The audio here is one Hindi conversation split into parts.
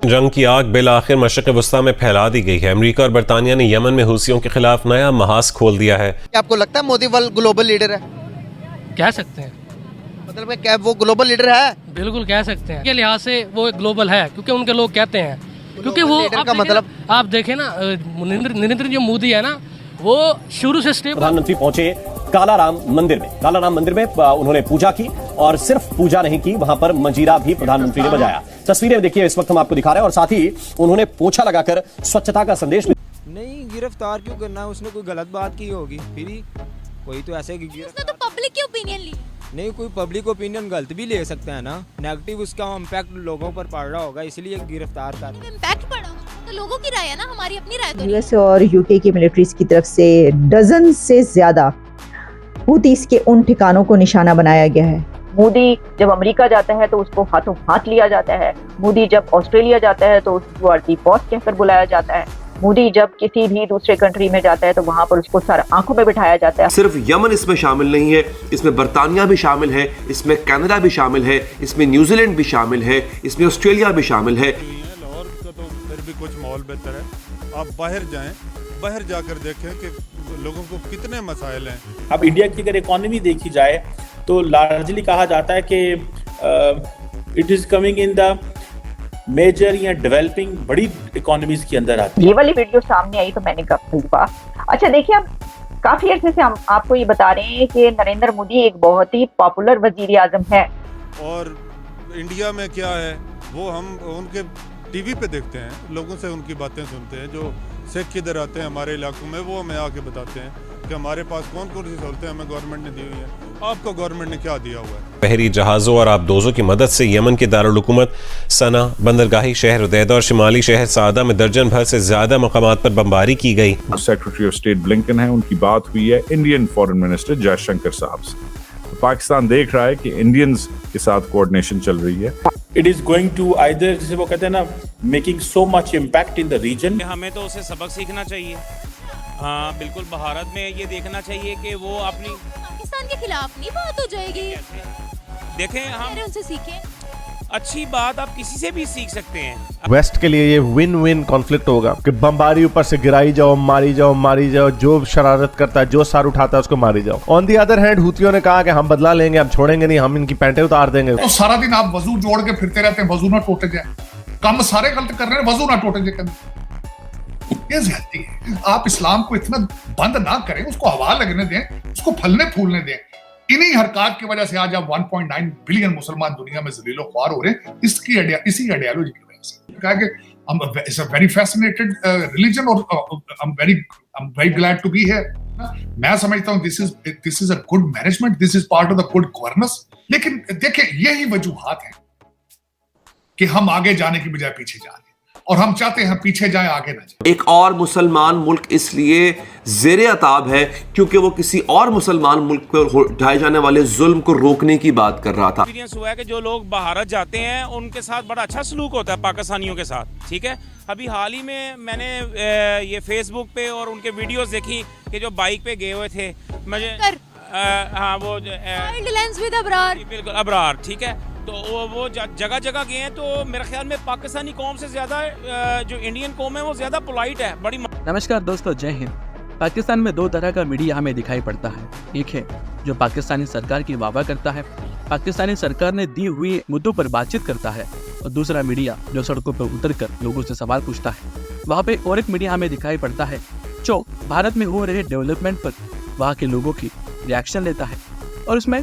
जंग की आग बिल आखिर मशरिक़ वस्ता में फैला दी गई है। अमेरिका और बरतानिया ने यमन में हूसियों के खिलाफ नया महाज खोल दिया है। क्या आपको लगता है मोदी वर्ल्ड ग्लोबल लीडर है? कह सकते हैं, मतलब क्या वो ग्लोबल लीडर है? बिल्कुल कह सकते हैं। के लिहाज से वो ग्लोबल है, क्योंकि उनके लोग कहते हैं, क्योंकि वो का मतलब आप देखें ना, नरेंद्र जो मोदी है ना, वो शुरू से स्टेबल। प्रधानमंत्री पहुंचे कालाराम मंदिर में। कालाराम मंदिर में उन्होंने पूजा की, और सिर्फ पूजा नहीं की, वहां पर मंजीरा भी प्रधानमंत्री ने बजाया। तस्वीरें देखिए, इस वक्त हम आपको दिखा रहे हैं, और साथ ही उन्होंने पोछा लगाकर स्वच्छता का संदेश। नहीं, गिरफ्तार क्यों करना है? उसने कोई गलत बात की होगी, फिर ही कोई तो ऐसे उसने तो पब्लिक की ओपिनियन ली। नहीं, कोई पब्लिक ओपिनियन गलत भी ले सकते हैं ना। नेगेटिव उसका इम्पैक्ट लोगों पर पड़ रहा होगा, इसलिए गिरफ्तार कर। इम्पैक्ट पड़ा तो लोगों की राय है ना, हमारी अपनी राय तो। यूएस और यूके की मिलिट्रीज की तरफ से डजन से ज्यादा हूतीस के उन ठिकानों को निशाना बनाया गया है। मोदी जब अमेरिका जाता है तो उसको हाथों हाथ लिया जाता है। मोदी जब ऑस्ट्रेलिया जाता है तो उसको आरती बॉस कहकर बुलाया जाता है। मोदी जब किसी भी दूसरे कंट्री में जाता है तो वहां पर उसको सर आंखों में बिठाया जाता है। सिर्फ यमन इसमें शामिल नहीं है, इसमें बरतानिया भी शामिल है, इसमें कनाडा भी शामिल है, इसमें न्यूजीलैंड भी शामिल है, इसमें ऑस्ट्रेलिया भी शामिल है। लाहौर का तो फिर भी कुछ माहौल बेहतर है। आप बाहर जाएं, बाहर जाकर देखें कि लोगों को कितने मसाइल हैं। अब इंडिया की अगर इकोनॉमी देखी जाए तो लार्जली कहा जाता है कि it is coming in the major या डेवलपिंग बड़ी इकोनॉमीज के अंदर आती है। ये वाली वीडियो सामने आई तो मैंने कहा अच्छा देखिए, हम काफी अर्से से हम आपको ये बता रहे हैं कि नरेंद्र मोदी एक बहुत ही पॉपुलर वजीर आजम है। और इंडिया में क्या है वो हम उनके टीवी पे देखते हैं, लोगों से उनकी बातें सुनते हैं। जो सिख किधर आते हैं हमारे इलाकों में, वो हमें आके बताते हैं कि हमारे पास कौन कौन सी सहूलतें हमें गवर्नमेंट ने दी हुई है, आपको गवर्नमेंट ने क्या दिया हुआ है। बहरी जहाज़ों और आबदोज़ों की मदद से यमन के दारुल हुकूमत सना, बंदरगाही शहर उदैदा और शिमाली शहर सादा में दर्जन भर से ज्यादा मकामात पर बमबारी की गई। सेक्रेटरी ऑफ स्टेट ब्लिंकन है, उनकी बात हुई है इंडियन फॉरेन मिनिस्टर जयशंकर साहब से। तो पाकिस्तान देख रहा है कि इंडियंस के साथ कोऑर्डिनेशन चल रही है। It is going to either, जैसे वो कहते हैं ना, making so much impact in the region. हमें तो उसे सबक सीखना चाहिए। हाँ बिल्कुल, भारत में ये देखना चाहिए कि वो अपनी पाकिस्तान के खिलाफ नहीं बात हो जाएगी। देखें, हम उनसे सीखें। अच्छी बात आप किसी से भी सीख सकते हैं। वेस्ट के लिए ये विन विन कॉन्फ्लिक्ट होगा कि बमबारी ऊपर से गिराई जाओ, मारी जाओ, जो शरारत करता है, जो सार उठाता है उसको मारी जाओ। ऑन दी अदर हैंड हूतियों ने कहा कि हम बदला लेंगे, हम छोड़ेंगे नहीं, हम इनकी पैंटें उतार देंगे। तो सारा दिन आप वजू जोड़ के फिरते रहते हैं, वजू ना टूटे जाए। काम सारे गलत कर रहे हैं, वजू ना टूटे जाए। ये ज्यादती है। आप इस्लाम को इतना बंद ना करें, उसको हवा लगने दें, उसको फलने फूलने दें। इन्हीं हरकत की वजह से आज आप 1.9 बिलियन मुसलमान दुनिया में जलीलो ख्वार हो रहे हैं, इसी आइडियोलॉजी की वजह से। कहा कि it's a very fascinated religion और I am very glad to be here. मैं समझता हूं this is a good management, this is part of the good governance. लेकिन देखिए, यही वजूहात है कि हम आगे जाने की बजाय पीछे जा रहे हैं, और हम चाहते हैं पीछे जाए, आगे ना जाए। एक और मुसलमान मुल्क इसलिए ज़ेरे अताब है क्योंकि वो किसी और मुसलमान मुल्क पर ढाए जाने वाले जुल्म को रोकने की बात कर रहा था। एक्सपीरियंस हुआ है कि जो लोग भारत जाते हैं उनके साथ बड़ा अच्छा सलूक होता है पाकिस्तानियों के साथ, ठीक है। अभी हाल ही में मैंने ये फेसबुक पे और उनके वीडियोस देखी कि जो बाइक पे गए हुए थे, मुझे हाँ वो बिल्कुल अबरार, ठीक है। तो वो जगह जगह गए हैं, तो मेरे ख्याल में पाकिस्तानी कौम से ज़्यादा जो इंडियन कौम है वो ज़्यादा पोलाइट है, बड़ी। नमस्कार दोस्तों, जय हिंद। पाकिस्तान में दो तरह का मीडिया हमें दिखाई पड़ता है। एक है जो पाकिस्तानी सरकार की वाह करता है, पाकिस्तानी सरकार ने दी हुई मुद्दों पर बातचीत करता है, और दूसरा मीडिया जो सड़कों पर उतरकर लोगों से सवाल पूछता है। वहाँ पे और एक मीडिया हमें दिखाई पड़ता है जो भारत में हो रहे डेवलपमेंट पर वहाँ के लोगों की रिएक्शन लेता है, और उसमें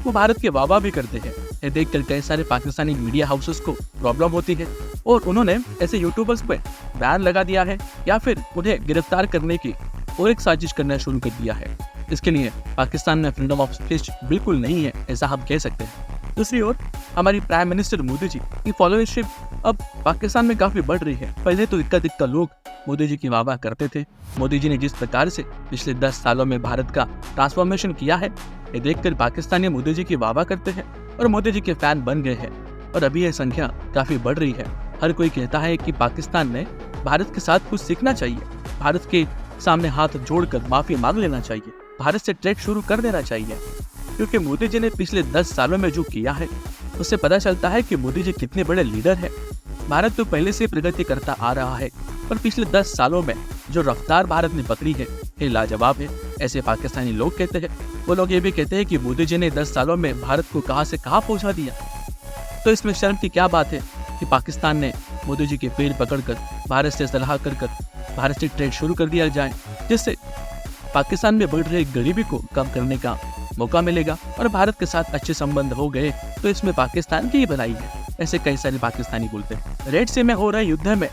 वो भारत के वाह भी करते हैं। ये देखकर कई सारे पाकिस्तानी मीडिया हाउसेस को प्रॉब्लम होती है, और उन्होंने ऐसे यूट्यूबर्स पे बैन लगा दिया है, या फिर उन्हें गिरफ्तार करने की और एक साजिश करना शुरू कर दिया है। इसके लिए पाकिस्तान में फ्रीडम ऑफ स्पीच बिल्कुल नहीं है, ऐसा हम कह सकते हैं। दूसरी ओर हमारी प्राइम मिनिस्टर मोदी जी की फॉलोअरशिप अब पाकिस्तान में काफ़ी बढ़ रही है। पहले तो इक्का लोग मोदी जी की वाह करते थे। मोदी जी ने जिस प्रकार से पिछले 10 सालों में भारत का ट्रांसफॉर्मेशन किया है, ये देखकर पाकिस्तानी मोदी जी की वाह करते हैं और मोदी जी के फैन बन गए हैं, और अभी यह संख्या काफ़ी बढ़ रही है। हर कोई कहता है कि पाकिस्तान ने भारत के साथ कुछ सीखना चाहिए, भारत के सामने हाथ जोड़कर माफ़ी मांग लेना चाहिए, भारत से ट्रेड शुरू कर देना चाहिए, क्योंकि मोदी जी ने पिछले 10 सालों में जो किया है उससे पता चलता है कि मोदी जी कितने बड़े लीडर हैं। भारत तो पहले से प्रगति करता आ रहा है, पर पिछले 10 सालों में जो रफ्तार भारत ने पकड़ी है ये लाजवाब है, ऐसे पाकिस्तानी लोग कहते हैं। वो लोग ये भी कहते हैं कि मोदी जी ने 10 सालों में भारत को कहां से कहां पहुंचा दिया। तो इसमें शर्म की क्या बात है कि पाकिस्तान ने मोदी जी के पैर पकड़कर भारत से सलाह कर भारत से ट्रेड शुरू कर दिया जाए, जिससे पाकिस्तान में बढ़ रही गरीबी को कम करने का मौका मिलेगा और भारत के साथ अच्छे संबंध हो गए तो इसमें पाकिस्तान की ही भलाई है, ऐसे कई सारे पाकिस्तानी बोलते हैं। रेड सी में हो रहे युद्ध में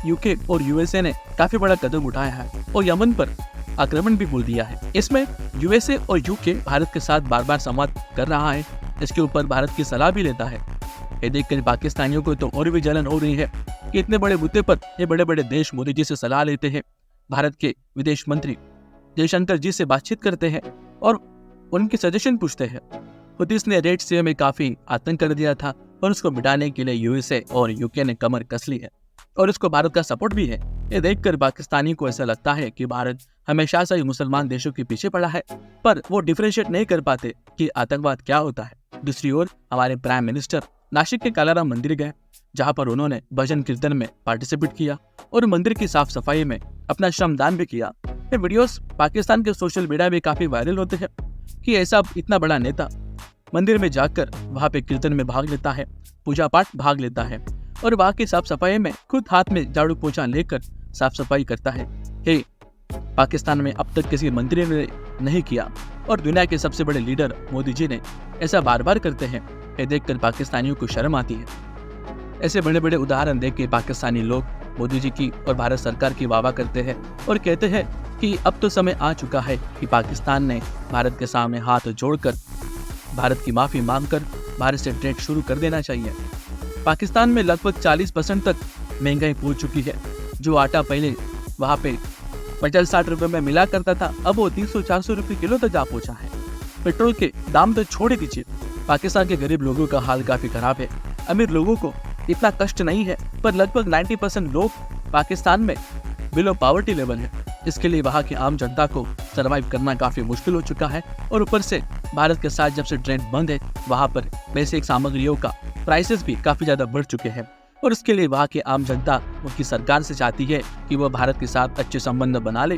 यूके और यूएसए ने काफी बड़ा कदम उठाया है और यमन पर आक्रमण भी बोल दिया है। इसमें यूएसए और यूके भारत के साथ बार बार संवाद कर रहा है, इसके ऊपर भारत की सलाह भी लेता है। ये देखकर पाकिस्तानियों को तो और भी जलन हो रही है कि इतने बड़े मुद्दे पर ये बड़े बड़े देश मोदी जी से सलाह लेते हैं, भारत के विदेश मंत्री जयशंकर जी से बातचीत करते हैं और उनके सजेशन पूछते हैं। हुतीस ने रेड सी में काफी आतंक कर दिया था और उसको मिटाने के लिए यूएसए और यूके ने कमर कस ली है और उसको भारत का सपोर्ट भी है। ये देखकर पाकिस्तानी को ऐसा लगता है कि भारत हमेशा से मुसलमान देशों के पीछे पड़ा है, पर वो डिफरेंशिएट नहीं कर पाते कि आतंकवाद क्या होता है। दूसरी ओर हमारे प्राइम मिनिस्टर नासिक के कालाराम मंदिर गए, जहां पर उन्होंने भजन कीर्तन में पार्टिसिपेट किया और मंदिर की साफ सफाई में अपना श्रमदान भी किया। ये वीडियोस पाकिस्तान के सोशल मीडिया में काफी वायरल होते हैं कि ऐसा इतना बड़ा नेता मंदिर में जाकर वहां पे कीर्तन में भाग लेता है, पूजा पाठ भाग लेता है और वहां की साफ सफाई में खुद हाथ में झाड़ू पोछा लेकर साफ सफाई करता है। हे पाकिस्तान में अब तक किसी मंत्री ने नहीं किया और दुनिया के सबसे बड़े लीडर मोदी जी ने ऐसा बार बार करते हैं। ये देखकर पाकिस्तानियों को शर्म आती है। ऐसे बड़े बड़े उदाहरण देख के पाकिस्तानी लोग मोदी जी की और भारत सरकार की वाह करते हैं और कहते हैं कि अब तो समय आ चुका है कि पाकिस्तान ने भारत के सामने हाथ जोड़कर भारत की माफी मांगकर भारत से ट्रेड शुरू कर देना चाहिए। पाकिस्तान में लगभग 40% तक महंगाई पहुंच चुकी है। जो आटा पहले वहां पे 50-60 रुपए में मिला करता था, अब वो 300-400 रुपए किलो तक जा पहुंचा है। पेट्रोल के दाम तो छोड़ दीजिए, पाकिस्तान के गरीब लोगों का हाल काफी खराब है। अमीर लोगों को इतना कष्ट नहीं है, पर लगभग 90% लोग पाकिस्तान में बिलो पॉवर्टी लेवल है। इसके लिए वहाँ की आम जनता को सरवाइव करना काफी मुश्किल हो चुका है और ऊपर से भारत के साथ जब से ट्रेड बंद है, वहाँ पर बेसिक सामग्रियों का प्राइसेस भी काफी ज्यादा बढ़ चुके हैं और इसके लिए वहाँ की आम जनता उनकी सरकार से चाहती है कि वह भारत के साथ अच्छे संबंध बना ले,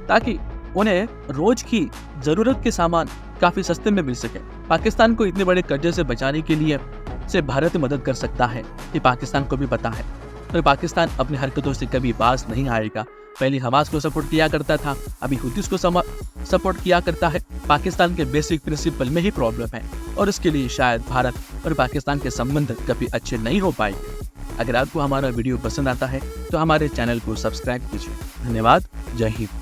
ताकि उन्हें रोज की जरूरत के सामान काफी सस्ते में मिल सके। पाकिस्तान को इतने बड़े कर्जे से बचाने के लिए सिर्फ भारत मदद कर सकता है, ये पाकिस्तान को भी पता है। तो पाकिस्तान अपनी हरकतों से कभी बाज नहीं आएगा। पहले हमास को सपोर्ट किया करता था, अभी हुतीस को सपोर्ट किया करता है। पाकिस्तान के बेसिक प्रिंसिपल में ही प्रॉब्लम है और इसके लिए शायद भारत और पाकिस्तान के संबंध कभी अच्छे नहीं हो पाएंगे। अगर आपको हमारा वीडियो पसंद आता है तो हमारे चैनल को सब्सक्राइब कीजिए। धन्यवाद। जय हिंद।